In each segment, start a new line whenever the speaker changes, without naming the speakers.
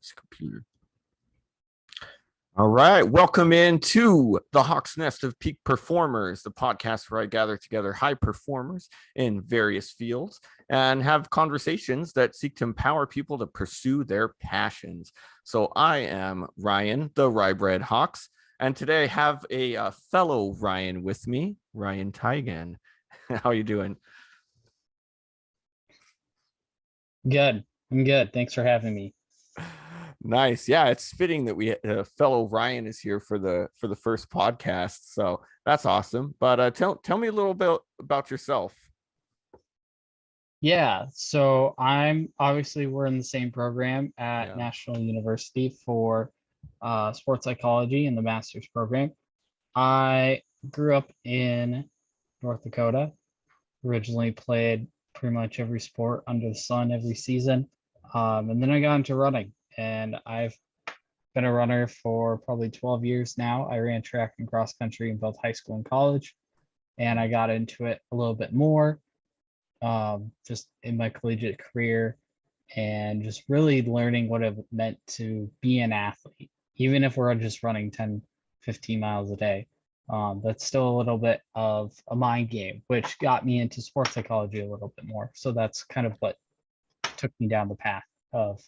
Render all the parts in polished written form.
this computer. All right, welcome into the Hawk's Nest of Peak Performers, the podcast where I gather together high performers in various fields and have conversations that seek to empower people to pursue their passions. So I am Ryan, the RyBred Hawks, and today I have a fellow Ryan with me, Ryan Teigan. How are you doing?
Good. I'm good. Thanks for having me.
Nice. Yeah, it's fitting that we fellow Ryan is here for the first podcast. So that's awesome. But tell me a little bit about yourself.
Yeah, so we're in the same program at National University for sports psychology in the master's program. I grew up in North Dakota, originally played pretty much every sport under the sun every season. And then I got into running, and I've been a runner for probably 12 years now. I ran track and cross country in both high school and college, and I got into it a little bit more just in my collegiate career, and just really learning what it meant to be an athlete, even if we're just running 10, 15 miles a day. That's still a little bit of a mind game, which got me into sports psychology a little bit more. So that's kind of what took me down the path of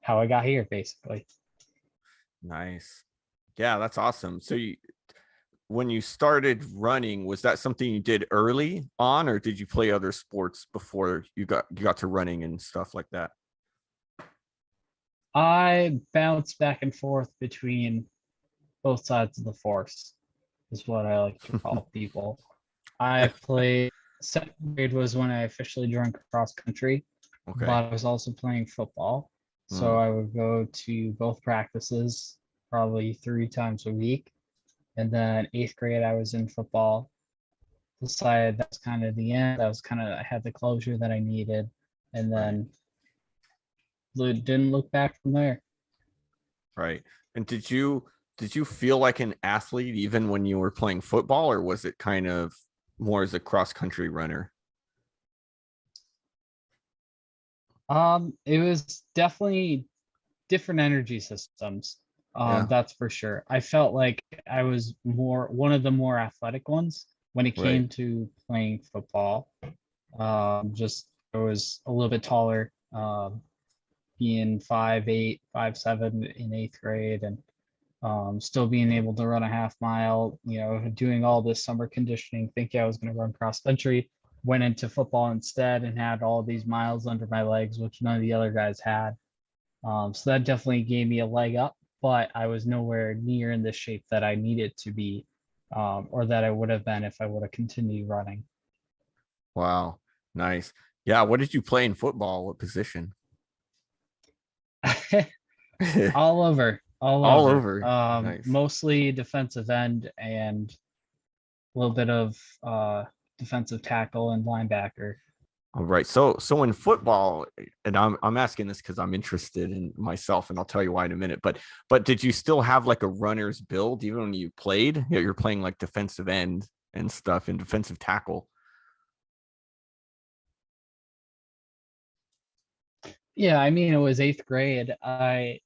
how I got here, basically.
Nice. Yeah, that's awesome. So when you started running, was that something you did early on, or did you play other sports before you got to running and stuff like that?
I bounced back and forth between both sides of the force, is what I like to call people. I played, second grade was when I officially joined cross country,
Okay.
but I was also playing football. So I would go to both practices probably 3 times a week. And then 8th grade, I was in football. Decided that's kind of the end. I had the closure that I needed. And then didn't look back from there.
Right. And did you feel like an athlete even when you were playing football, or was it kind of more as a cross country runner?
It was definitely different energy systems. That's for sure. I felt like I was one of the more athletic ones when it came to playing football. Just I was a little bit taller, being 5'8", 5'7" in 8th grade, and still being able to run a half mile, doing all this summer conditioning, thinking I was going to run cross country, went into football instead and had all these miles under my legs, which none of the other guys had. So that definitely gave me a leg up, but I was nowhere near in the shape that I needed to be, or that I would have been if I would have continued running.
Wow. Nice. Yeah. What did you play in football? What position?
All over.
All over. Nice.
Mostly defensive end and a little bit of defensive tackle and linebacker.
All right. So in football, and I'm asking this because I'm interested in myself, and I'll tell you why in a minute. But did you still have like a runner's build even when you played? You're playing like defensive end and stuff and defensive tackle.
Yeah, I mean, it was 8th grade. I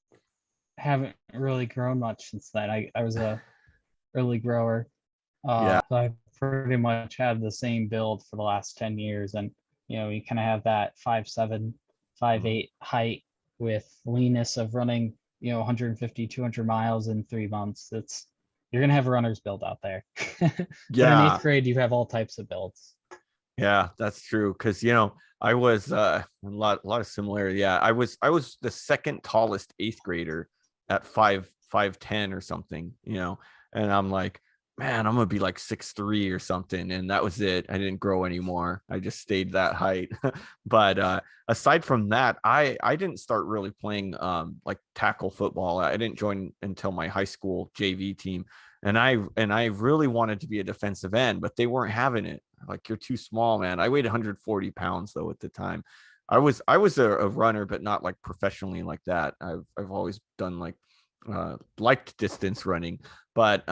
haven't really grown much since then. I was a early grower.
Yeah.
So I pretty much had the same build for the last 10 years. And, you kind of have that 5'7", 5'8" height with leanness of running, 150, 200 miles in 3 months. You're going to have a runner's build out there. But in 8th grade, you have all types of builds.
Yeah, that's true. Cause I was a lot of similarity. Yeah. I was the second tallest 8th grader at 5'10" or something, and I'm like, man, I'm gonna be like 6'3" or something. And that was it. I didn't grow anymore. I just stayed that height. But aside from that, I didn't start really playing like tackle football. I didn't join until my high school JV team. And I really wanted to be a defensive end, but they weren't having it. Like, you're too small, man. I weighed 140 pounds though at the time. I was a runner, but not like professionally like that. I've always done liked distance running, but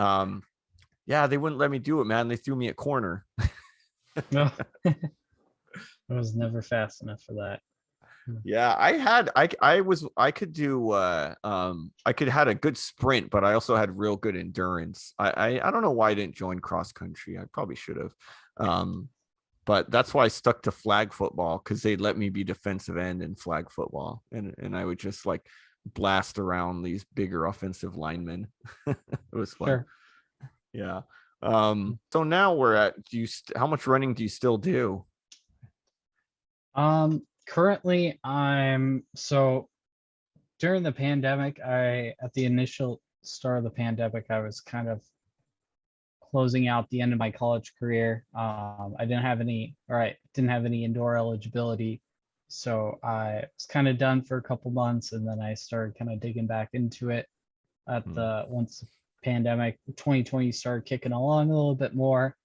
yeah, they wouldn't let me do it, man. They threw me at corner.
No, I was never fast enough for that.
Yeah, I could do I could had a good sprint, but I also had real good endurance. I don't know why I didn't join cross country. I probably should have. But that's why I stuck to flag football, because they let me be defensive end in flag football, and I would just like blast around these bigger offensive linemen. It was fun.
Sure.
Yeah. So now we're at, how much running do you still do?
Currently so during the pandemic, at the initial start of the pandemic, I was kind of closing out the end of my college career. I didn't have any indoor eligibility. So I was kind of done for a couple months, and then I started kind of digging back into it once the pandemic 2020 started kicking along a little bit more.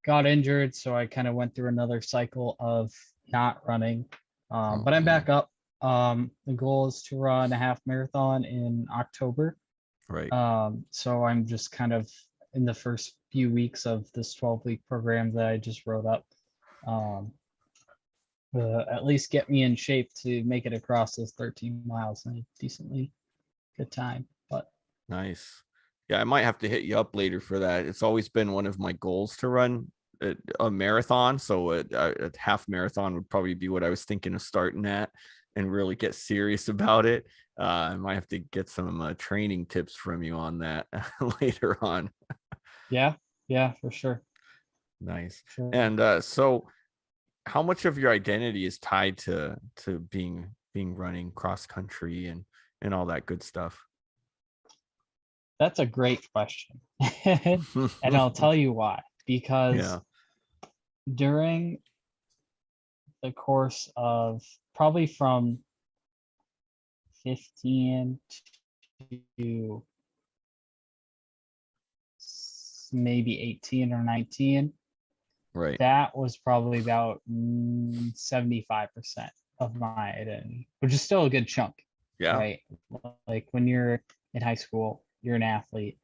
Got injured, so I kind of went through another cycle of not running.
Oh,
But I'm
man.
back up. The goal is to run a half marathon in October.
Right.
So I'm just kind of in the first few weeks of this 12-week program that I just wrote up. At least get me in shape to make it across those 13 miles in a decently good time. But
Nice. Yeah, I might have to hit you up later for that. It's always been one of my goals to run a marathon. So a half marathon would probably be what I was thinking of starting at, and really get serious about it. I might have to get some training tips from you on that later on.
yeah, for sure.
Nice.
Sure.
And so how much of your identity is tied to being running cross country and all that good stuff?
That's a great question. And I'll tell you why. Because
Yeah.
during the course of probably from 15 to maybe 18 or 19,
Right.
that was probably about 75% of my identity, which is still a good chunk,
Yeah.
right? Like when you're in high school, you're an athlete,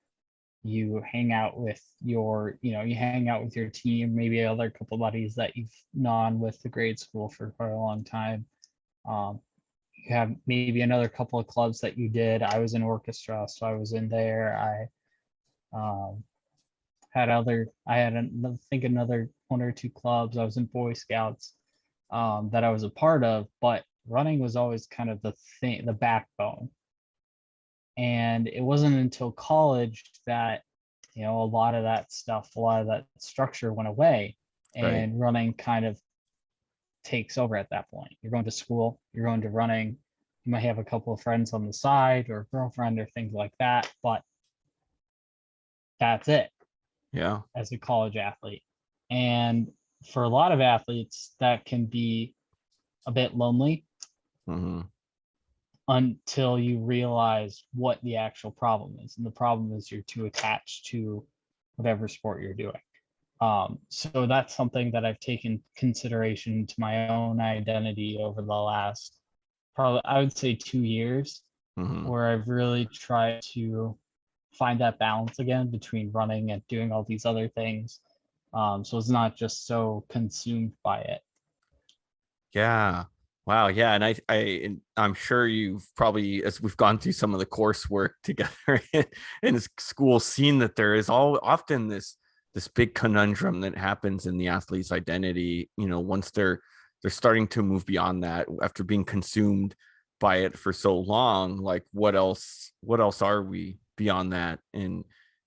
you hang out with you hang out with your team, maybe other couple buddies that you've known with the grade school for quite a long time. You have maybe another couple of clubs that you did. I was in orchestra, so I was in there. Um, I had I think another one or two clubs. I was in Boy Scouts that I was a part of, but running was always kind of the thing, the backbone. And it wasn't until college that, a lot of that stuff, a lot of that structure went away,
Right.
and running kind of takes over at that point. You're going to school, you're going to running, you might have a couple of friends on the side or a girlfriend or things like that, but that's it
Yeah.
as a college athlete. And for a lot of athletes, that can be a bit lonely
Hmm.
until you realize what the actual problem is. And the problem is you're too attached to whatever sport you're doing. So that's something that I've taken consideration to my own identity over the last, probably, I would say 2 years,
Hmm.
where I've really tried to find that balance again between running and doing all these other things. So it's not just so consumed by it.
Yeah. Wow. Yeah. And I'm sure you've probably, as we've gone through some of the coursework together in school, seen that there is all often this big conundrum that happens in the athlete's identity. Once they're starting to move beyond that after being consumed by it for so long. Like, what else are we beyond that? And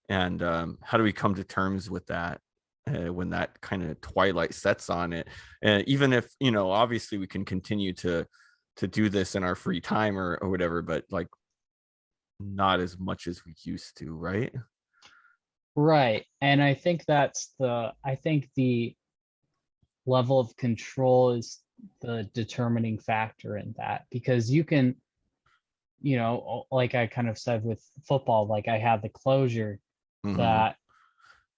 how do we come to terms with that? When that kind of twilight sets on it, and even if obviously we can continue to do this in our free time or whatever, but like not as much as we used to, right?
Right. And I think the level of control is the determining factor in that, because you can, like I kind of said with football, like I had the closure
Hmm.
that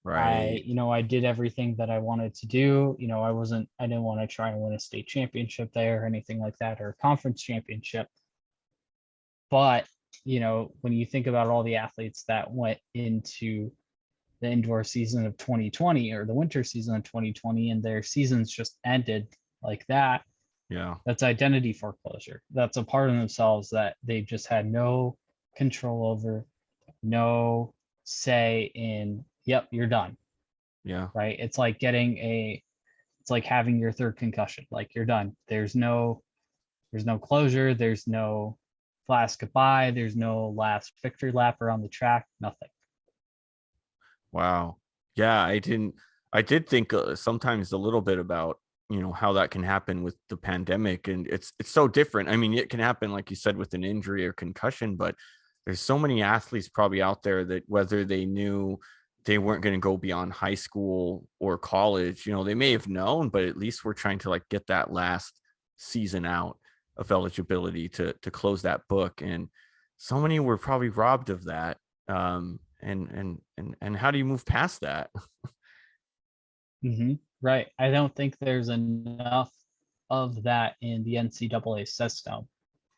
Right.
I did everything that I wanted to do. I didn't want to try and win a state championship there or anything like that, or a conference championship. But, when you think about all the athletes that went into the indoor season of 2020 or the winter season of 2020, and their seasons just ended like that,
Yeah.
That's identity foreclosure. That's a part of themselves that they just had no control over, no say in, yep, you're done,
Yeah.
right? It's like having your third concussion, like you're done. There's no closure, there's no last goodbye, there's no last victory lap around the track, nothing.
Wow. Yeah, I did think sometimes a little bit about, how that can happen with the pandemic, and it's so different. I mean, it can happen like you said with an injury or concussion, but there's so many athletes probably out there that whether they knew they weren't going to go beyond high school or college, they may have known, but at least we're trying to like get that last season out of eligibility to close that book, and so many were probably robbed of that. And how do you move past that?
Right. I don't think there's enough of that in the NCAA system.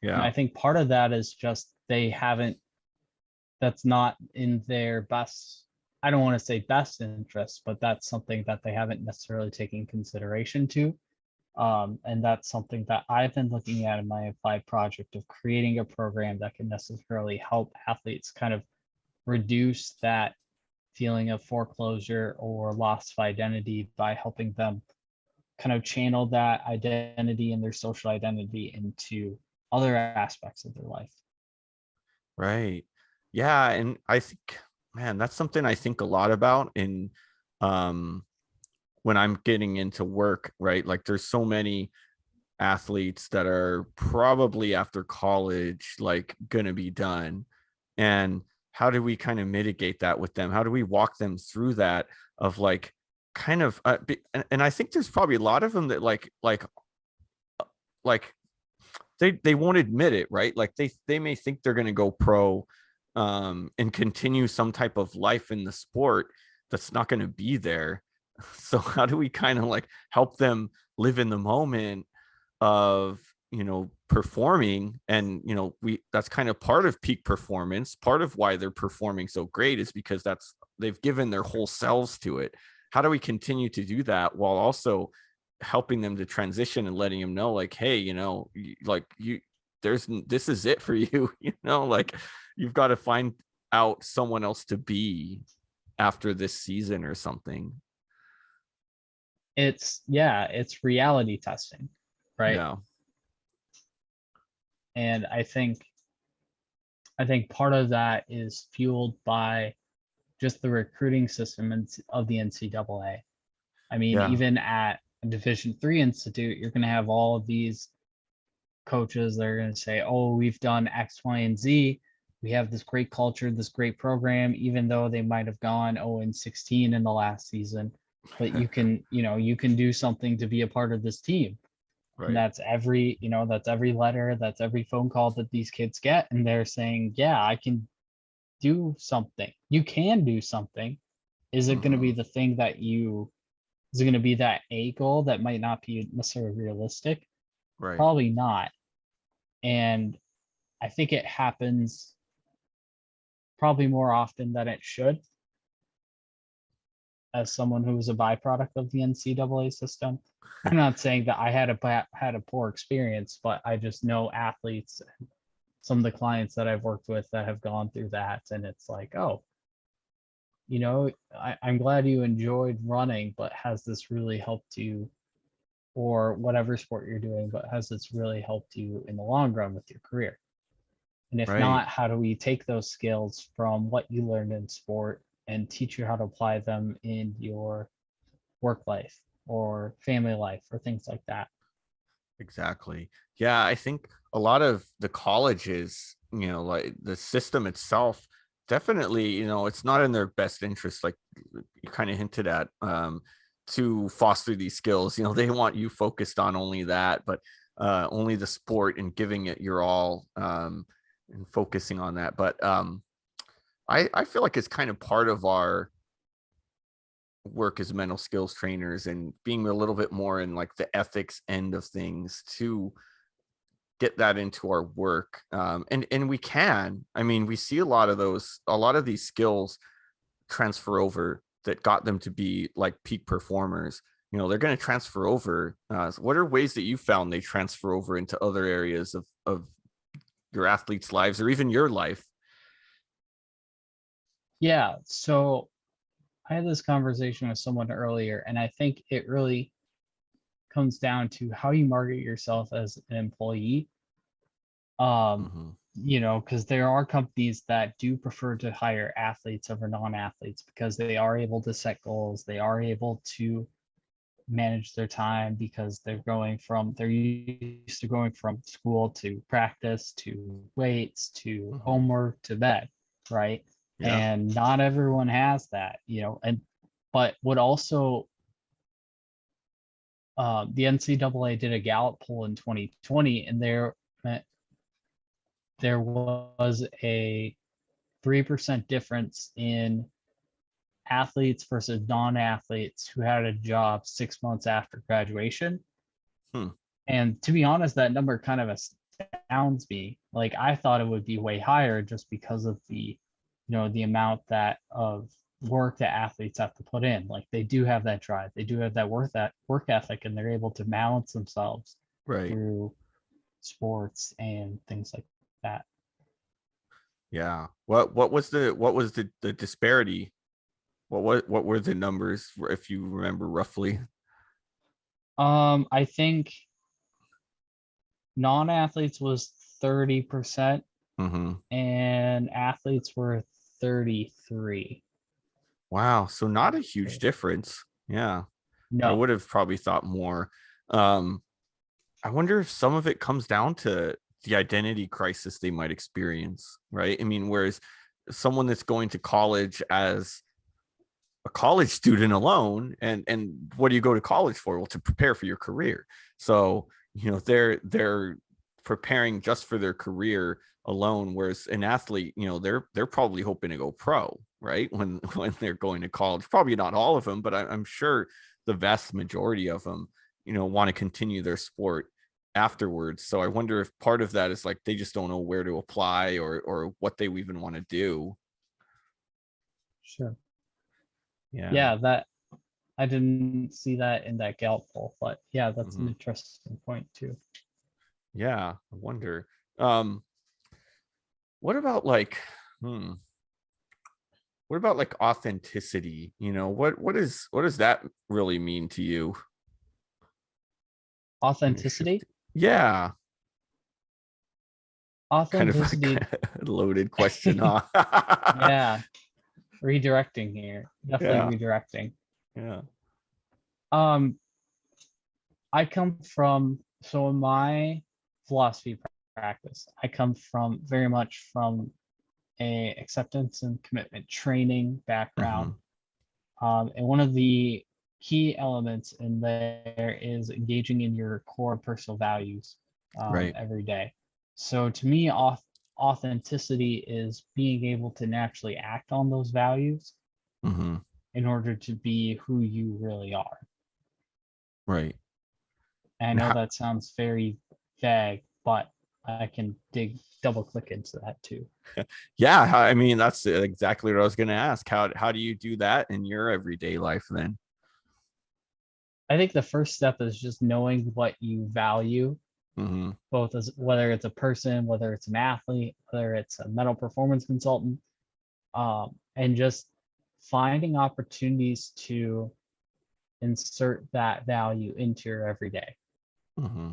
And
Yeah.
I think part of that is just they haven't, that's not in their best, I don't want to say best interest, but that's something that they haven't necessarily taken consideration to. And that's something that I've been looking at in my applied project of creating a program that can necessarily help athletes kind of reduce that feeling of foreclosure or loss of identity by helping them kind of channel that identity and their social identity into other aspects of their life.
Right. Yeah, and I think, man, that's something I think a lot about in um when I'm getting into work, right? Like there's so many athletes that are probably after college like gonna be done, and how do we kind of mitigate that with them? How do we walk them through that of like kind of and I think there's probably a lot of them that like they won't admit it, right? Like they may think they're going to go pro and continue some type of life in the sport that's not going to be there. So how do we kind of like help them live in the moment of, performing? And we that's kind of part of peak performance. Part of why they're performing so great is because that's they've given their whole selves to it. How do we continue to do that while also helping them to transition and letting them know like, hey, like this is it for you. Like you've got to find out someone else to be after this season or something.
It's reality testing, right?
Yeah.
And I think part of that is fueled by just the recruiting system of the NCAA. I mean,
Yeah.
even at a Division III institute, you're going to have all of these coaches that are going to say, oh, we've done X, Y, and Z. We have this great culture, this great program, even though they might have gone 0-16 in the last season. But you can do something to be a part of this team. And
Right.
that's every letter, that's every phone call that these kids get. And they're saying, yeah, I can do something. You can do something. Is it going to be
Mhm.
the thing is it going to be that A goal that might not be necessarily realistic?
Right.
Probably not. And I think it happens probably more often than it should as someone who was a byproduct of the NCAA system. I'm not saying that I had a poor experience, but I just know athletes, some of the clients that I've worked with that have gone through that, and it's like, oh, I'm glad you enjoyed running, but has this really helped you, or whatever sport you're doing, but has this really helped you in the long run with your career? And if
Right.
not, how do we take those skills from what you learned in sport and teach you how to apply them in your work life or family life or things like that?
Exactly. Yeah, I think a lot of the colleges, like the system itself, definitely, it's not in their best interest, like you kind of hinted at, to foster these skills. They want you focused on only that, but only the sport and giving it your all, and focusing on that. But I feel like it's kind of part of our work as mental skills trainers and being a little bit more in like the ethics end of things to get that into our work. And we can, I mean, we see a lot of these skills transfer over that got them to be like peak performers. they're going to transfer over. So what are ways that you found they transfer over into other areas of your athletes' lives or even your life?
Yeah. So I had this conversation with someone earlier, and I think it really comes down to how you market yourself as an employee.
Mm-hmm.
Because there are companies that do prefer to hire athletes over non-athletes because they are able to set goals, they are able to manage their time because they're used to going from school to practice to weights to
Mm-hmm.
homework to bed, right?
Yeah.
And not everyone has that, but what also the NCAA did a Gallup poll in 2020, and there was a 3% difference in athletes versus non-athletes who had a job 6 months after graduation.
Hmm.
And to be honest, that number kind of astounds me. Like I thought it would be way higher just because of the amount of work that athletes have to put in. Like they do have that drive, they do have that work ethic, and they're able to balance themselves
Right.
through sports and things like that.
Yeah. What was the disparity? What were the numbers, if you remember roughly?
I think non-athletes was 30%
Mm-hmm.
and athletes were 33.
Wow. So not a huge difference. Yeah. I
No.
would have probably thought more. Um, I wonder if some of it comes down to the identity crisis they might experience, right? I mean, whereas someone that's going to college as a college student alone, and what do you go to college for? Well, to prepare for your career. So, they're preparing just for their career alone, whereas an athlete, they're probably hoping to go pro, right? When they're going to college. Probably not all of them, but I'm sure the vast majority of them, want to continue their sport afterwards. So I wonder if part of that is like they just don't know where to apply or what they even want to do.
Sure.
Yeah.
Yeah, that I didn't see that in that Gallup poll, but yeah, that's an
Mhm.
interesting point too.
Yeah, I wonder. Um, what about like, hmm, what about like authenticity? What does that really mean to you? Kind of
Authenticity.
shift. Yeah, kind of
Authenticity.
like a loaded question, huh?
Yeah, redirecting here. Definitely
Yeah,
redirecting.
yeah.
Um, I come from so in my philosophy practice, I come from very much from a acceptance and commitment training background.
Hmm.
And one of the key elements in there is engaging in your core personal values
Right.
every day. So to me, authenticity is being able to naturally act on those values
Hmm.
in order to be who you really are.
Right.
And I
And
know
how,
that sounds very vague, but I can double click into that too.
yeah, I mean that's exactly what I was going to ask. How do you do that in your everyday life then?
I think the first step is just knowing what you value,
Hmm.
both as whether it's a person, whether it's an athlete, whether it's a mental performance consultant, and just finding opportunities to insert that value into your everyday,
Hmm.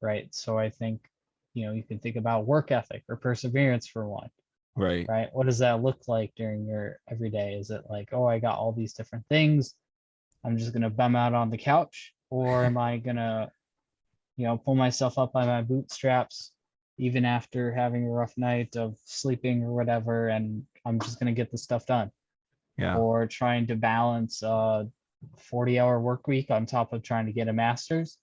right? So I think, you can think about work ethic or perseverance for one,
Right.
right? What does that look like during your everyday? Is it like, oh, I got all these different things, I'm just gonna bum out on the couch, or am I gonna, pull myself up by my bootstraps even after having a rough night of sleeping or whatever, and I'm just gonna get the stuff done?
Yeah.
Or trying to balance a 40-hour work week on top of trying to get a master's.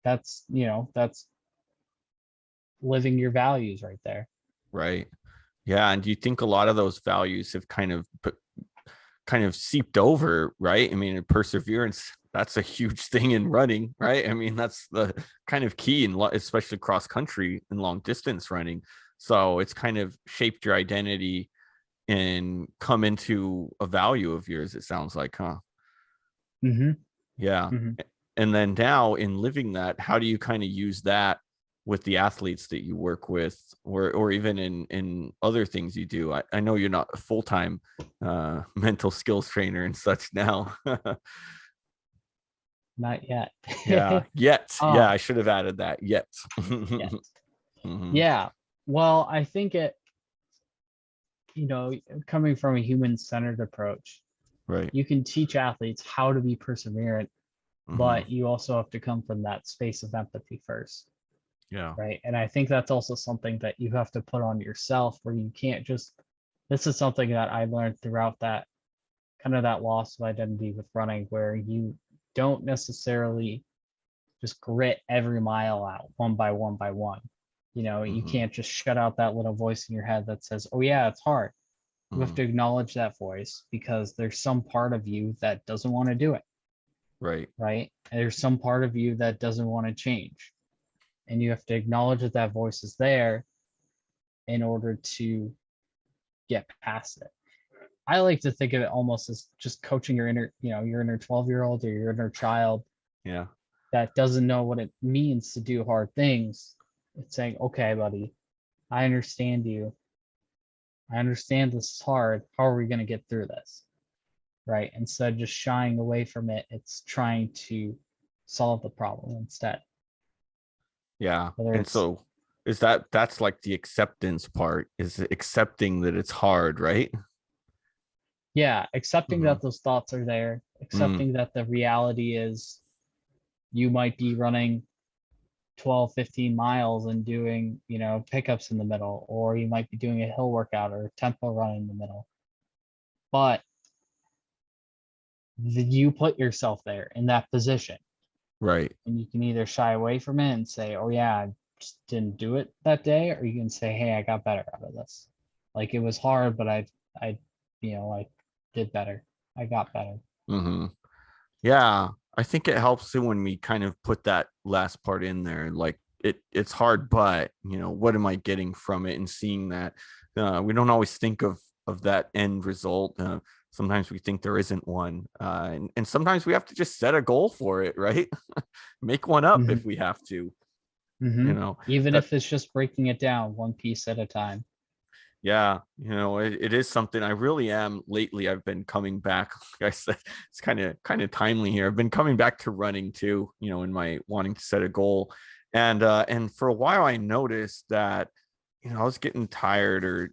That's living your values right there.
Right. Yeah. And do you think a lot of those values have kind of seeped over, right? I mean, perseverance, that's a huge thing in running, right? I mean, that's the kind of key in especially cross country and long distance running. So it's kind of shaped your identity and come into a value of yours, it sounds like, huh?
Mm-hmm.
Yeah.
Mm-hmm.
And then now in living that, how do you kind of use that with the athletes that you work with, or even in other things you do? I know you're not a full-time mental skills trainer and such now.
Not yet.
Yeah, yet. Yeah,
um,
I should have added that. Yet.
yet.
Mhm.
Yeah. Well, I think coming from a human-centered approach,
Right.
you can teach athletes how to be perseverant,
Mhm.
but you also have to come from that space of empathy first,
Yeah.
right? And I think that's also something that you have to put on yourself, where you can't just, this is something that I learned throughout that kind of that loss of identity with running, where you don't necessarily just grit every mile out one by one by one. You
Mhm.
can't just shut out that little voice in your head that says, oh yeah, it's hard. You have
Mhm.
to acknowledge that voice, because there's some part of you that doesn't want to do it,
Right.
right? And there's some part of you that doesn't want to change. And you have to acknowledge that that voice is there in order to get past it. I like to think of it almost as just coaching your inner 12-year-old or your inner child
Yeah.
that doesn't know what it means to do hard things. It's saying, okay, buddy, I understand you. I understand this is hard. How are we going to get through this? Right? Instead of just shying away from it, it's trying to solve the problem instead.
Yeah.
Whether
And
it's,
so that's like the acceptance part, is accepting that it's hard, right?
yeah, accepting
Mm-hmm.
that those thoughts are there,
Mm,
accepting that the reality is you might be running 12, 15 miles and doing, pickups in the middle, or you might be doing a hill workout or a tempo run in the middle. But you put yourself there in that position,
right.
and you can either shy away from it and say, oh yeah, I just didn't do it that day, or you can say, hey, I got better out of this. Like, it was hard, but I I did better. I got better.
Mm-hmm. Yeah. I think it helps too when we kind of put that last part in there. Like it's hard, but what am I getting from it? And seeing that we don't always think of that end result. Sometimes we think there isn't one. And sometimes we have to just set a goal for it, right? Make one up
Mm-hmm.
if we have to,
Mm-hmm.
you know,
Even
that
if it's just breaking it down one piece at a time.
yeah, it is something I really am lately. I've been coming back. Like I said, it's kind of timely here. I've been coming back to running too, in my wanting to set a goal. And for a while I noticed that, I was getting tired, or,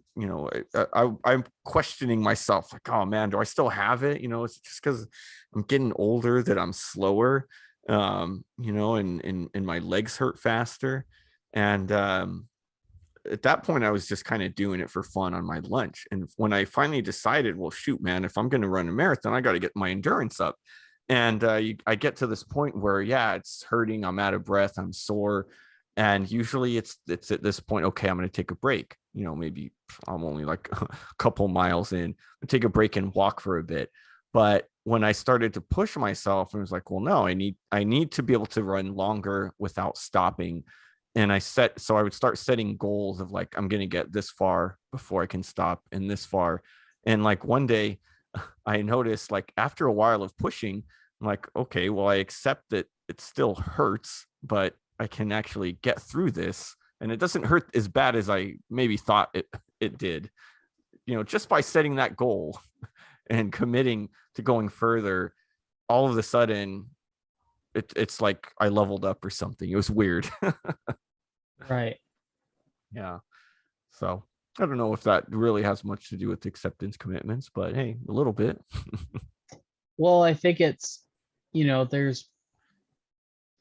I'm questioning myself, like, oh man, do I still have it? It's just because I'm getting older that I'm slower, and my legs hurt faster. And at that point I was just kind of doing it for fun on my lunch. And when I finally decided, well, shoot, man, if I'm going to run a marathon, I got to get my endurance up. And I get to this point where, yeah, it's hurting, I'm out of breath, I'm sore. And usually it's at this point, okay, I'm going to take a break. Maybe I'm only like a couple miles in, take a break and walk for a bit. But when I started to push myself, I was like, well, no, I need to be able to run longer without stopping. And so I would start setting goals of, like, I'm going to get this far before I can stop, and this far. And like one day I noticed, like, after a while of pushing, I'm like, okay, well, I accept that it still hurts, but I can actually get through this. And it doesn't hurt as bad as I maybe thought it did, just by setting that goal and committing to going further. All of a sudden it's like I leveled up or something. It was weird.
Right.
Yeah. So I don't know if that really has much to do with acceptance commitments, but hey, a little bit.
Well, I think it's, there's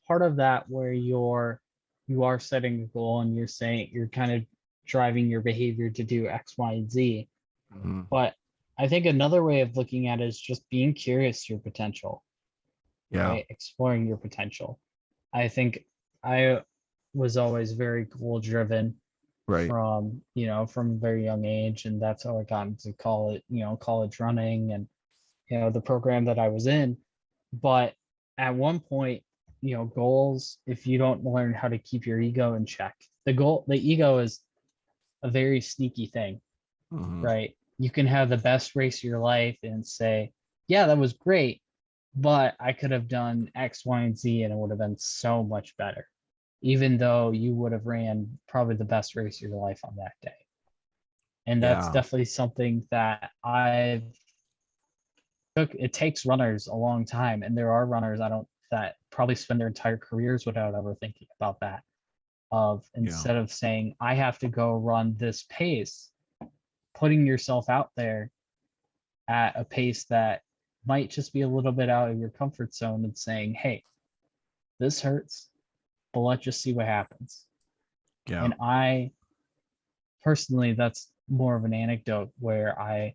part of that where you are setting a goal and you're saying you're kind of driving your behavior to do X, Y, and Z.
Mhm.
But I think another way of looking at it is just being curious to your potential,
Yeah.
right? Exploring your potential. I think I was always very goal driven
Right.
from a very young age. And that's how I got into college running and, the program that I was in. But at one point, goals, if you don't learn how to keep your ego in check, the ego is a very sneaky thing,
Mhm.
right? You can have the best race of your life and say, yeah, that was great, but I could have done X, Y, and Z and it would have been so much better, even though you would have ran probably the best race of your life on that day. And that's
Yeah.
definitely something that it takes runners a long time. And there are runners that probably spend their entire careers without ever thinking about that. Of
Yeah.
instead of saying, I have to go run this pace, putting yourself out there at a pace that might just be a little bit out of your comfort zone and saying, hey, this hurts, but let's just see what happens.
Yeah.
And I personally, that's more of an anecdote where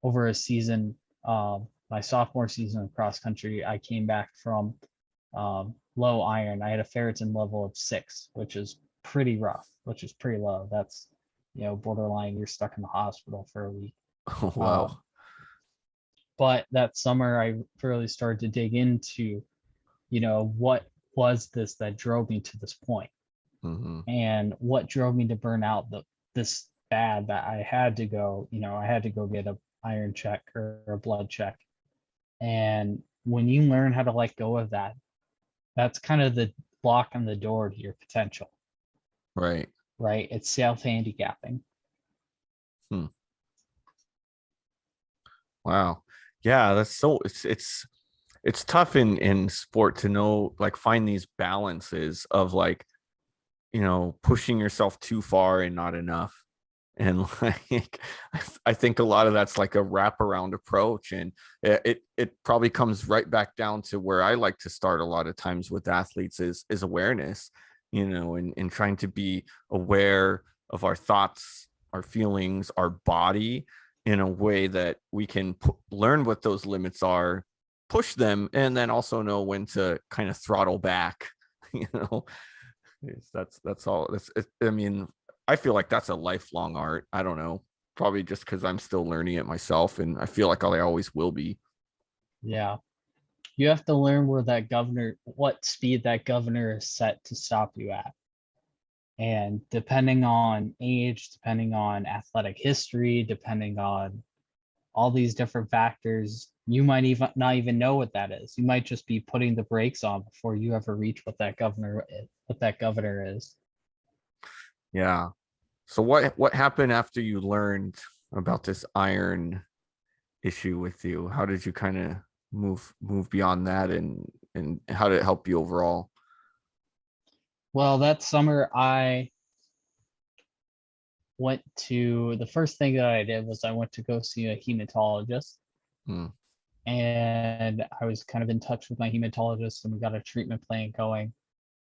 over a season, my sophomore season of cross country, I came back from low iron. I had a ferritin level of 6, which is pretty rough, which is pretty low. That's, borderline, you're stuck in the hospital for a week.
Oh,
Um,
wow.
but that summer, I really started to dig into, what was this that drove me to this point,
Mm-hmm.
and what drove me to burn out this bad that I had to go, I had to go get a iron check or a blood check. And when you learn how to let go of that, that's kind of the lock on the door to your potential,
Right.
right? It's self-handicapping.
Hmm. Wow. Yeah, that's so it's tough in sport to know, like, find these balances of, like, pushing yourself too far and not enough. And like I think a lot of that's like a wraparound approach, and it probably comes right back down to where I like to start a lot of times with athletes is awareness, and trying to be aware of our thoughts, our feelings, our body, in a way that we can learn what those limits are, push them, and then also know when to kind of throttle back. you know that's all. I mean, I feel like that's a lifelong art. I don't know, probably just because I'm still learning it myself, and I feel like I always will be.
Yeah. You have to learn what speed that governor is set to stop you at. And depending on age, depending on athletic history, depending on all these different factors, you might even not even know what that is. You might just be putting the brakes on before you ever reach what that governor is.
Yeah. So what happened after you learned about this iron issue with you? How did you kind of move beyond that, and how did it help you overall?
Well, that summer I went to the first thing that I did was I went to go see a hematologist.
Hmm.
And I was kind of in touch with my hematologist and we got a treatment plan going.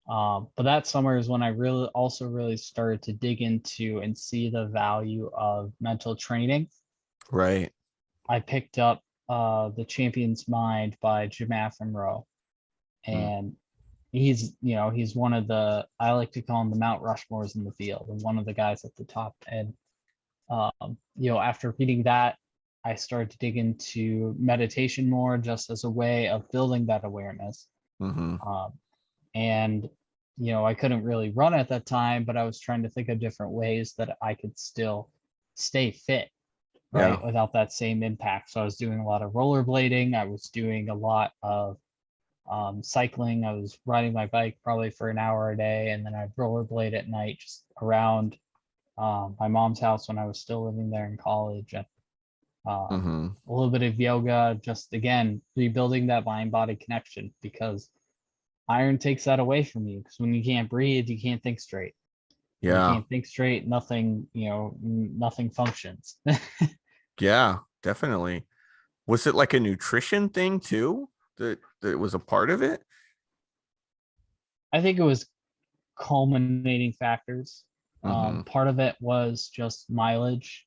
But that summer is when I really started to dig into and see the value of mental training.
Right.
I picked up The Champion's Mind by Jim Afenroe,
Hmm.
and he's one of I like to call him the Mount Rushmores in the field, and one of the guys at the top. And after reading that, I started to dig into meditation more, just as a way of building that awareness.
Mm-hmm.
Um, and I couldn't really run at that time, but I was trying to think of different ways that I could still stay fit, right,
Yeah.
without that same impact. So I was doing a lot of rollerblading. I was doing a lot of cycling. I was riding my bike probably for an hour a day, and then I'd rollerblade at night just around my mom's house when I was still living there in college. And
Mm-hmm.
a little bit of yoga, just again rebuilding that mind body connection, because iron takes that away from you. Because when you can't breathe, you can't think straight. When you
Yeah.
can't think straight, nothing functions.
Yeah, definitely. Was it like a nutrition thing too, that was a part of it?
I think it was culminating factors.
Mm-hmm.
Part of it was just mileage.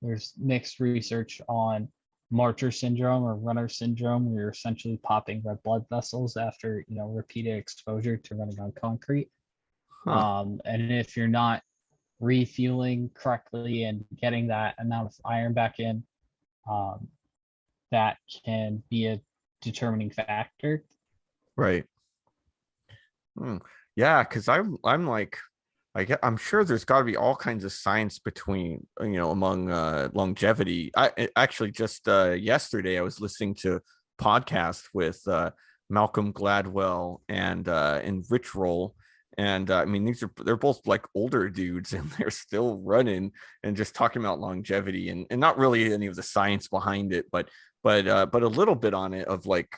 There's mixed research on Marcher syndrome or runner syndrome, where you're essentially popping red blood vessels after repeated exposure to running on concrete.
Huh.
And if you're not refueling correctly and getting that amount of iron back in, um, that can be a determining factor.
Right. Hmm. Yeah, because I'm like, I'm sure there's got to be all kinds of science between, among longevity. Actually just yesterday I was listening to podcast with Malcolm Gladwell and Rich Roll. And I mean, they're both like older dudes and they're still running and just talking about longevity and not really any of the science behind it, but a little bit on it of like,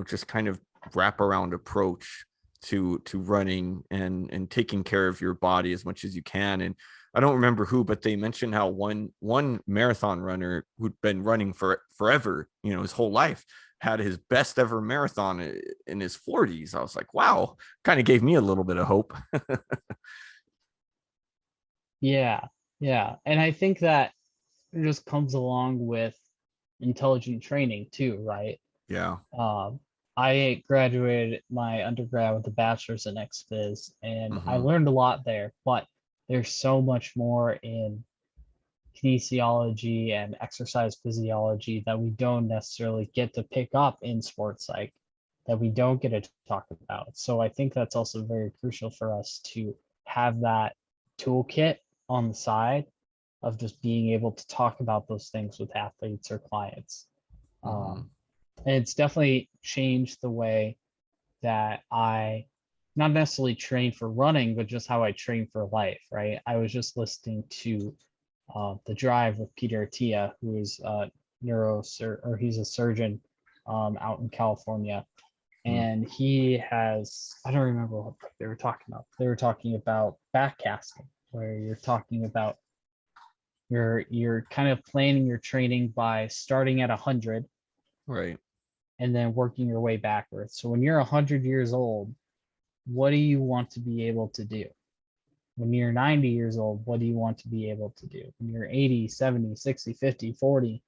just kind of wraparound approach to running and taking care of your body as much as you can. And I don't remember who, but they mentioned how one marathon runner who'd been running for forever, his whole life, had his best ever marathon in his 40s. I was like, wow, kind of gave me a little bit of hope.
Yeah, yeah. And I think that it just comes along with intelligent training too, right?
Yeah.
Um, I graduated my undergrad with a bachelor's in XPhys, and I
Mm-hmm.
learned a lot there, but there's so much more in kinesiology and exercise physiology that we don't necessarily get to pick up in sports psych, that we don't get to talk about. So I think that's also very crucial for us to have that toolkit on the side of just being able to talk about those things with athletes or clients.
Mm-hmm.
Um, and it's definitely changed the way that I not necessarily train for running, but just how I train for life, right? I was just listening to The Drive with Peter Attia, who is a or he's a surgeon out in California. And he has, I don't remember what they were talking about. They were talking about backcasting, where you're talking about you're kind of planning your training by starting at 100
Right.
and then working your way backwards. So when you're 100 years old, what do you want to be able to do? When you're 90 years old, what do you want to be able to do? When you're 80, 70, 60, 50, 40,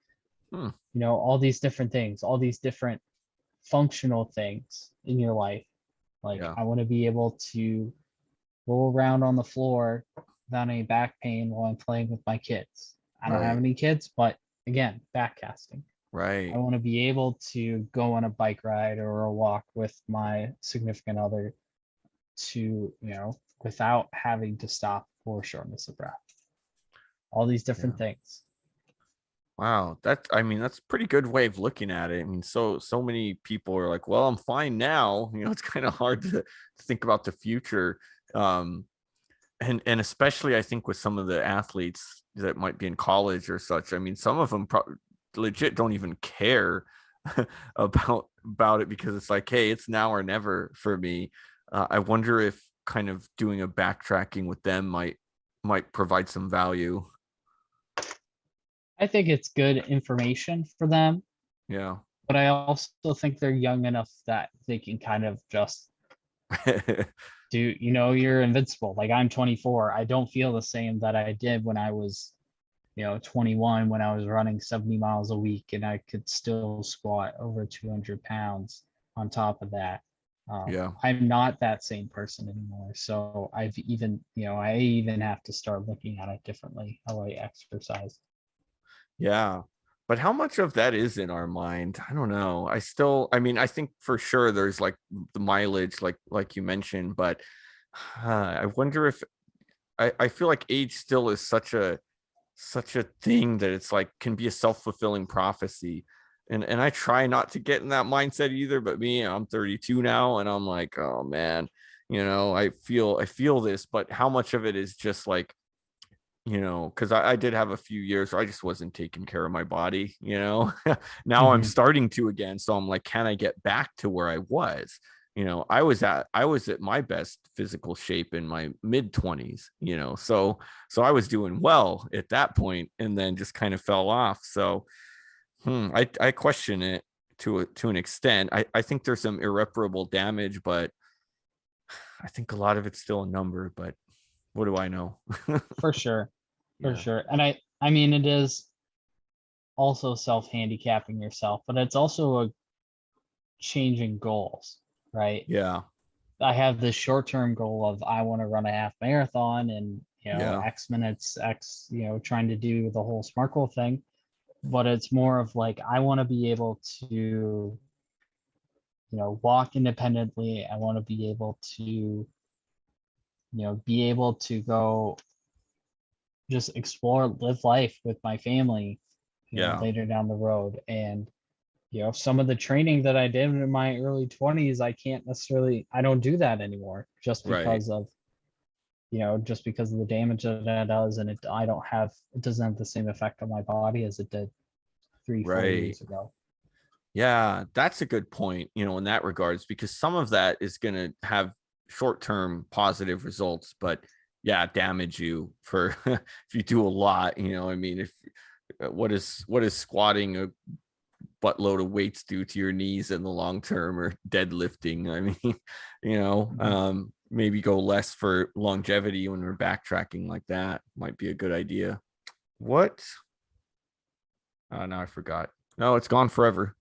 Hmm.
all these different things, all these different functional things in your life. Like
Yeah.
I want to be able to roll around on the floor without any back pain while I'm playing with my kids. I don't have
Right.
any kids, but again, backcasting. I
Right.
want to be able to go on a bike ride or a walk with my significant other to, without having to stop for shortness of breath. All these different
Yeah.
things.
Wow, I mean, that's a pretty good way of looking at it. I mean, so many people are like, well, I'm fine now. It's kind of hard to think about the future. Um, and especially I think with some of the athletes that might be in college or such. I mean, some of them legit don't even care about it because it's like, hey, it's now or never for me. I wonder if kind of doing a backtracking with them might provide some value.
I think it's good information for them,
Yeah.
but I also think they're young enough that they can kind of just do, you're invincible. Like I'm 24. I don't feel the same that I did when I was, 21, when I was running 70 miles a week and I could still squat over 200 pounds on top of that.
Yeah.
I'm not that same person anymore. So I even have to start looking at it differently, how I exercise.
Yeah. But how much of that is in our mind? I don't know. I mean, I think for sure there's like the mileage, like you mentioned, but I wonder if I feel like age still is such a thing that it's like can be a self-fulfilling prophecy. And I try not to get in that mindset either, but I'm 32 now and I'm like, oh man, I feel this, but how much of it is just like because I did have a few years where I just wasn't taking care of my body. Now I'm
Mhm.
starting to again. So I'm like, can I get back to where I was? I was at my best physical shape in my mid 20s. So I was doing well at that point and then just kind of fell off. So I question it to an extent. I think there's some irreparable damage, but I think a lot of it's still a number, but what do I know?
For sure. For
Yeah.
sure. And I mean, it is also self-handicapping yourself, but it's also a changing goals, right?
Yeah.
I have this short-term goal of I want to run a half marathon and
Yeah.
X minutes, X, trying to do the whole smart goal thing. But it's more of like I want to be able to, walk independently. I want to be able to be able to go just explore, live life with my family, later down the road. And, some of the training that I did in my early 20s, I don't do that anymore just because of, just because of the damage that does. And it doesn't have the same effect on my body as it did 3-4 years ago.
Yeah, that's a good point, in that regards, because some of that is going to have short-term positive results, but damage you for if you do a lot, I mean, if what is squatting a buttload of weights do to your knees in the long term, or deadlifting? I mean, maybe go less for longevity when we're backtracking like that. Might be a good idea. What? Oh, no, I forgot. No, it's gone forever.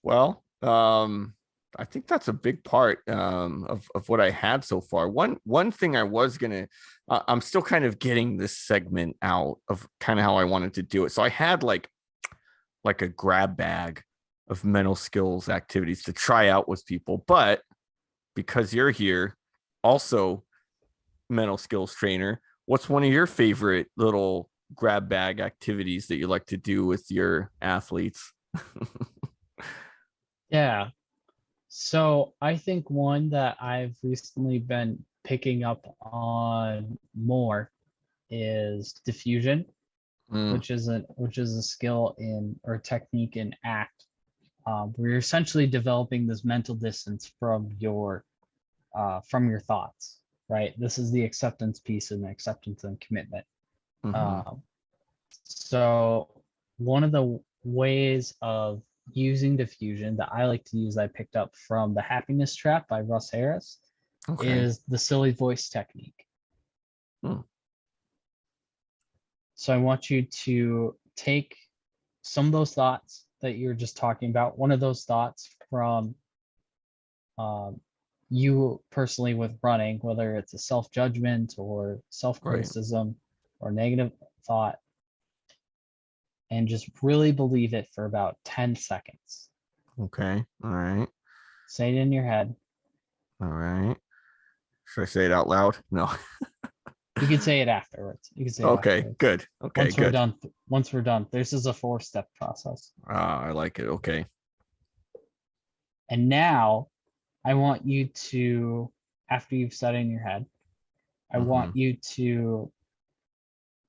Well, I think that's a big part of what I had so far. One thing I was gonna, I'm still kind of getting this segment out of kind of how I wanted to do it. So I had like a grab bag of mental skills activities to try out with people, but because you're here, also mental skills trainer, what's one of your favorite little grab bag activities that you like to do with your athletes?
Yeah. So I think one that I've recently been picking up on more is diffusion, which is a skill or technique in ACT, where you're essentially developing this mental distance from your thoughts, right? This is the acceptance piece, and acceptance and commitment. So one of the ways of using diffusion that I like to use, I picked up from The Happiness Trap by Russ Harris, is the silly voice technique. So I want you to take some of those thoughts that you're just talking about, one of those thoughts from you personally with running, whether it's a self-judgment or self-criticism or negative thought, and just really believe it for about 10 seconds.
Okay. All right.
Say it in your head.
All right. Should I say it out loud? No.
You can say it afterwards.
Okay, good. Okay,
Once we're done, this is a 4-step process.
I like it. Okay.
And now I want you to, after you've said it in your head, I want you to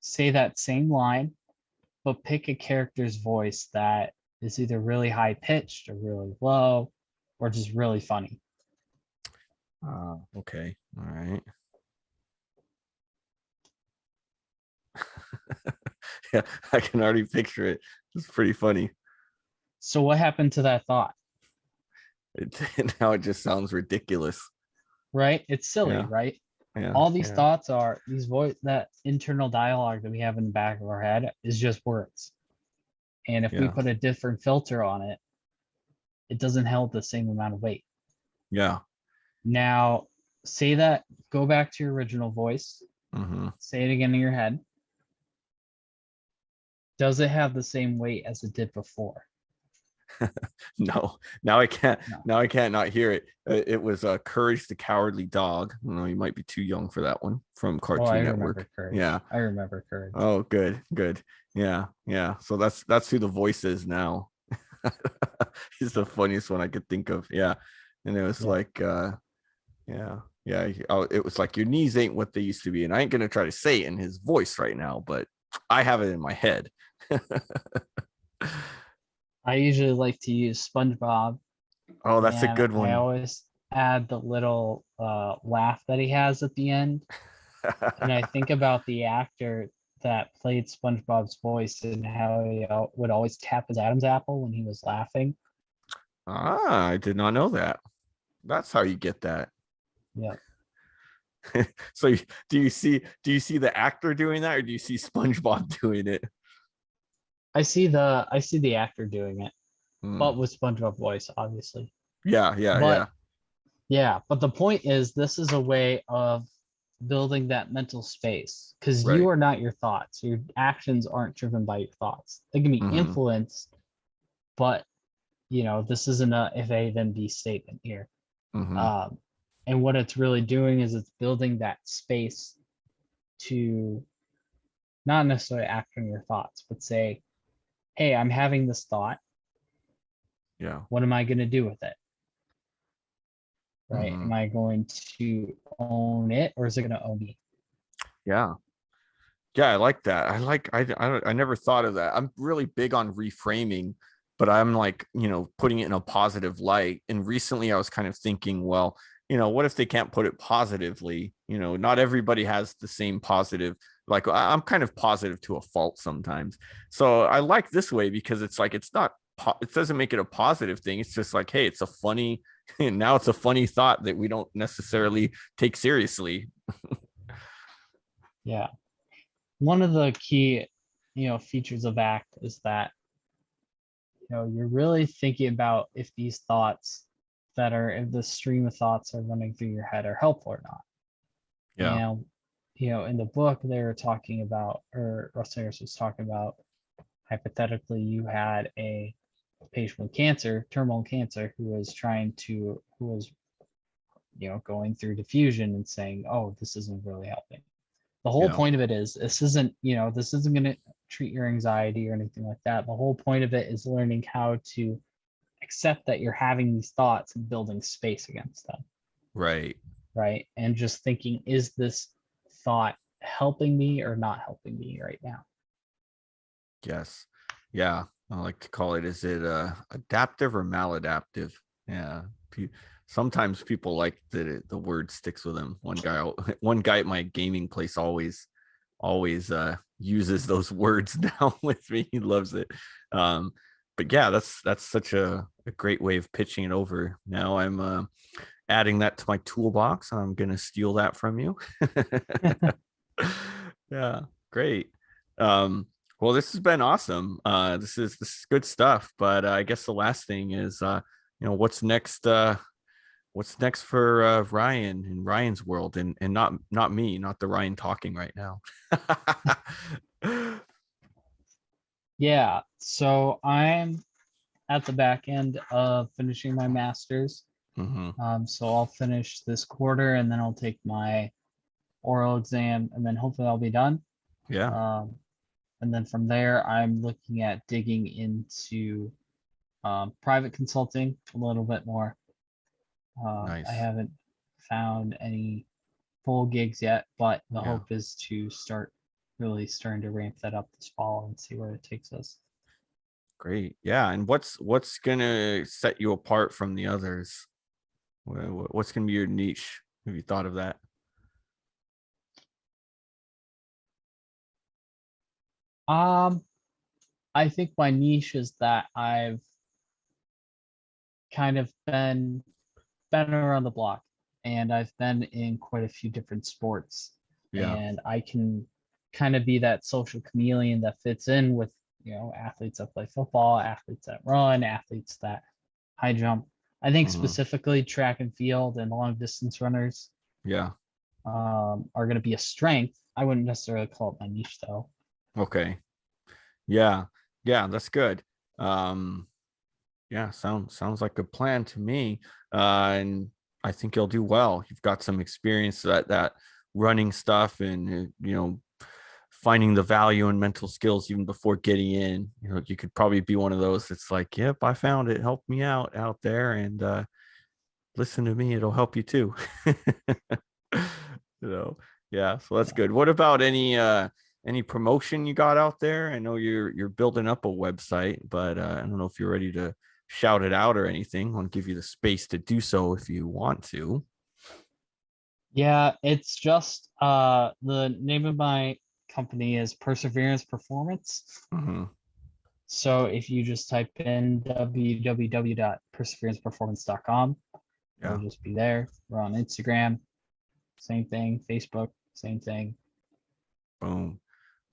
say that same line, but pick a character's voice that is either really high pitched or really low or just really funny.
Okay. All right. Yeah, I can already picture it. It's pretty funny.
So what happened to that thought?
Now it just sounds ridiculous.
Right? It's silly, right?
Yeah.
All these thoughts are that internal dialogue that we have in the back of our head is just words. And if we put a different filter on it, it doesn't hold the same amount of weight.
Yeah.
Now, say that, go back to your original voice. Say it again in your head. Does it have the same weight as it did before?
No. Now I can't.
No.
Now I can't not hear it. It was Courage the Cowardly Dog. You might be too young for that one, from Cartoon Network. Yeah,
I remember Courage.
Oh, good. Yeah. So that's who the voice is now. He's the funniest one I could think of. Yeah, and it was like, it was like, your knees ain't what they used to be, and I ain't gonna try to say it in his voice right now, but I have it in my head.
I usually like to use SpongeBob.
Oh, that's a good one.
I always add the little laugh that he has at the end. And I think about the actor that played SpongeBob's voice and how he would always tap his Adam's apple when he was laughing.
I did not know that. That's how you get that.
Yeah.
So do you see the actor doing that, or do you see SpongeBob doing it?
I see the actor doing it, but with SpongeBob voice, obviously.
Yeah.
Yeah, but the point is, this is a way of building that mental space, because you are not your thoughts. Your actions aren't driven by your thoughts. They can be influenced, but this isn't a if A then B statement here. And what it's really doing is it's building that space to not necessarily act on your thoughts, but say, hey, I'm having this thought.
Yeah.
What am I going to do with it? Right?
Hmm.
Am I going to own it, or is it going to own me?
Yeah. Yeah, I like that. I never thought of that. I'm really big on reframing, but I'm like, putting it in a positive light. And recently I was kind of thinking, well, what if they can't put it positively? Not everybody has the same positive. Like I'm kind of positive to a fault sometimes. So I like this way because it's like it's not it doesn't make it a positive thing. It's just like, hey, it's a funny now it's a funny thought that we don't necessarily take seriously.
Yeah. One of the key, features of ACT is that, you're really thinking about if these thoughts if the stream of thoughts are running through your head are helpful or not.
Yeah.
And, in the book, they were talking about, or Russ Harris was talking about, hypothetically, you had a patient with cancer, terminal cancer, who was going through diffusion and saying, oh, this isn't really helping. The whole
Yeah.
point of it is this isn't going to treat your anxiety or anything like that. The whole point of it is learning how to accept that you're having these thoughts and building space against them.
Right.
Right. And just thinking, is this thought helping me or not helping me right now?
Yes. Yeah. I like to call it, is it adaptive or maladaptive? Yeah. Sometimes people like the word sticks with them. One guy at my gaming place always uses those words now with me. He loves it. But yeah, that's such a great way of pitching it over. Now I'm adding that to my toolbox. I'm gonna steal that from you. Yeah, great. Well, this has been awesome. This is good stuff. But I guess the last thing is, what's next? What's next for Ryan in Ryan's world, and not me, not the Ryan talking right now.
Yeah. So I'm at the back end of finishing my master's.
Hmm.
So I'll finish this quarter and then I'll take my oral exam and then hopefully I'll be done.
Yeah,
Um, and then from there, I'm looking at digging into private consulting a little bit more. I
nice.
haven't found any full gigs yet, but the
Yeah,
hope is to really starting to ramp that up this fall and see where it takes us.
great. Yeah, and what's gonna set you apart from the others? What's gonna be your niche? Have you thought of that?
Um, I think my niche is that I've kind of been around the block and I've been in quite a few different sports
Yeah.
and I can kind of be that social chameleon that fits in with, athletes that play football, athletes that run, athletes that high jump. I think
Hmm.
specifically track and field and long distance runners
Yeah.
are going to be a strength. I wouldn't necessarily call it my niche though.
Okay. Yeah. Yeah, that's good. Um, yeah, sounds like a plan to me. And I think you'll do well. You've got some experience that running stuff, and finding the value in mental skills even before getting in. You could probably be one of those that's like, yep, I found it. Help me out there, and listen to me. It'll help you too. you know, yeah. So that's
Yeah.
good. What about any promotion you got out there? I know you're building up a website, but I don't know if you're ready to shout it out or anything. I want to give you the space to do so if you want to.
Yeah, it's just the name of my company is Perseverance Performance.
Hmm.
So if you just type in www.perseveranceperformance.com, it'll
Yeah.
just be there. We're on Instagram, same thing, Facebook, same thing.
Boom.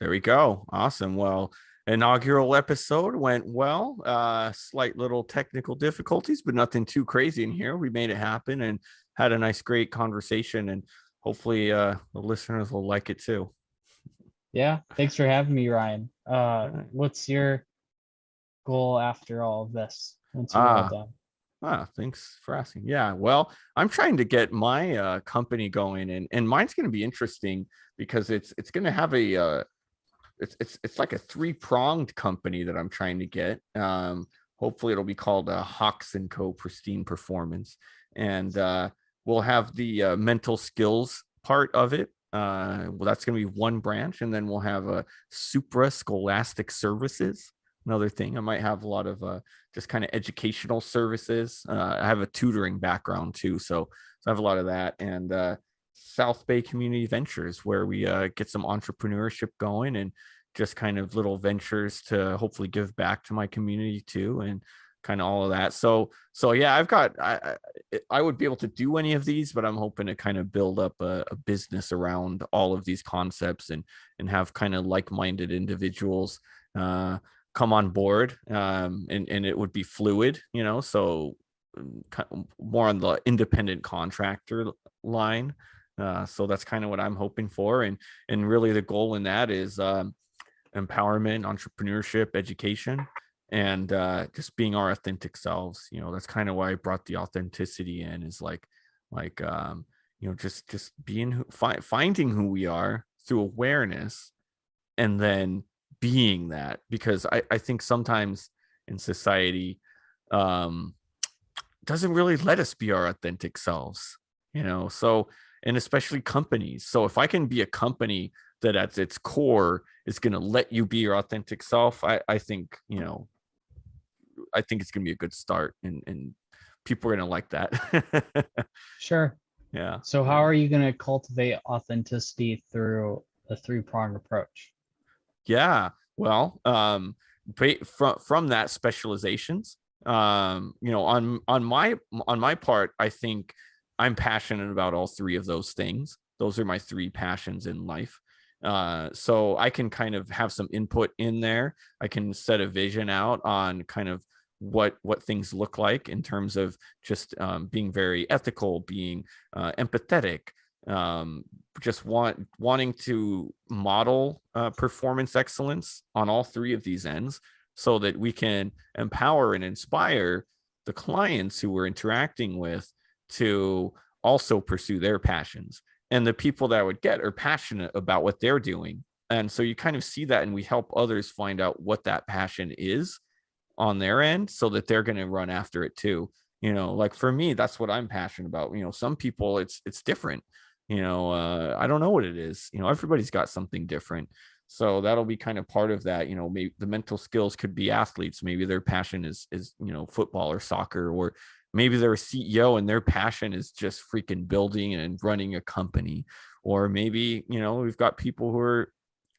There we go. Awesome. Well, inaugural episode went well. Slight little technical difficulties, but nothing too crazy in here. We made it happen and had a nice, great conversation. And hopefully the listeners will like it too.
Yeah, thanks for having me, Ryan.
All right.
What's your goal after all of this once you're all
Ah,
done?
Thanks for asking. Yeah, well, I'm trying to get my company going, and mine's going to be interesting because it's going to have a it's like a three-pronged company that I'm trying to get. Hopefully it'll be called Hawks and Co. Pristine Performance, and we'll have the mental skills part of it. Well, that's going to be one branch, and then we'll have a Supra Scholastic Services. Another thing, I might have a lot of just kind of educational services. I have a tutoring background too, so I have a lot of that, and South Bay Community Ventures, where we get some entrepreneurship going and just kind of little ventures to hopefully give back to my community too, and kind of all of that. So yeah, I would be able to do any of these, but I'm hoping to kind of build up a business around all of these concepts, and have kind of like-minded individuals come on board, and it would be fluid, so more on the independent contractor line. So that's kind of what I'm hoping for, and really the goal in that is empowerment, entrepreneurship, education, and just being our authentic selves. That's kind of why I brought the authenticity in, is like just being finding who we are through awareness, and then being that, because I think sometimes in society doesn't really let us be our authentic selves, so, and especially companies. So if I can be a company that at its core is going to let you be your authentic self, I think I think it's going to be a good start, and people are going to like that.
Sure.
Yeah.
So how are you going to cultivate authenticity through a three-pronged approach?
Yeah. Well, from that, specializations, on my part, I think I'm passionate about all three of those things. Those are my three passions in life. So I can kind of have some input in there. I can set a vision out on kind of what things look like in terms of just being very ethical, being empathetic, just wanting to model performance excellence on all three of these ends, so that we can empower and inspire the clients who we're interacting with to also pursue their passions. And the people that I would get are passionate about what they're doing. And so you kind of see that, and we help others find out what that passion is on their end, so that they're going to run after it too. Like for me, that's what I'm passionate about. Some people it's different. I don't know what it is. Everybody's got something different. So that'll be kind of part of that. Maybe the mental skills could be athletes. Maybe their passion is football or soccer, or maybe they're a CEO and their passion is just freaking building and running a company. Or maybe, we've got people who are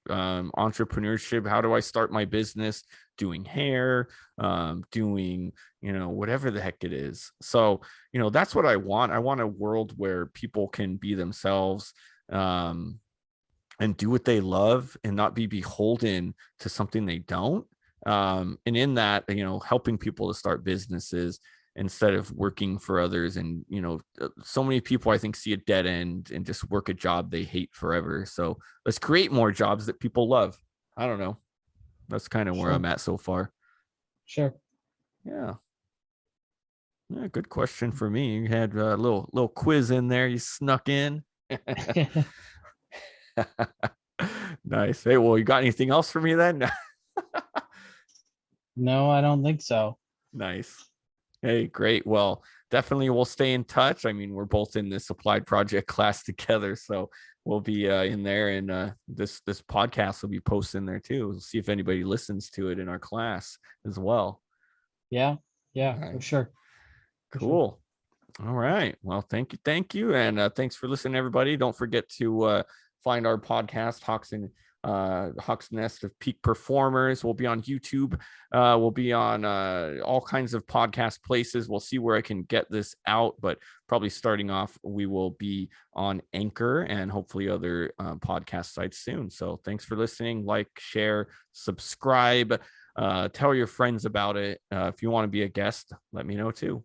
entrepreneurship. How do I start my business? Doing hair, doing, whatever the heck it is. So, that's what I want. I want a world where people can be themselves, and do what they love, and not be beholden to something they don't. And in that, helping people to start businesses instead of working for others. And, so many people, I think, see a dead end and just work a job they hate forever. So let's create more jobs that people love. I don't know. That's kind of where I'm at so far.
Sure.
Yeah. Yeah, good question for me. You had a little quiz in there. You snuck in. Nice. Hey, well, you got anything else for me then?
No, I don't think so.
Nice. Hey, great. Well, definitely we'll stay in touch. I mean, we're both in this applied project class together, so we'll be in there, and this podcast will be posted in there too. We'll see if anybody listens to it in our class as well.
Yeah,
Nice.
for sure.
Cool. All right. Well, thank you, and thanks for listening, everybody. Don't forget to find our podcast, Hawks Nest of Peak Performers. We'll be on YouTube. We'll be on all kinds of podcast places. We'll see where I can get this out, but probably starting off, we will be on Anchor and hopefully other podcast sites soon. So thanks for listening. Like, share, subscribe, tell your friends about it. If you want to be a guest, let me know too.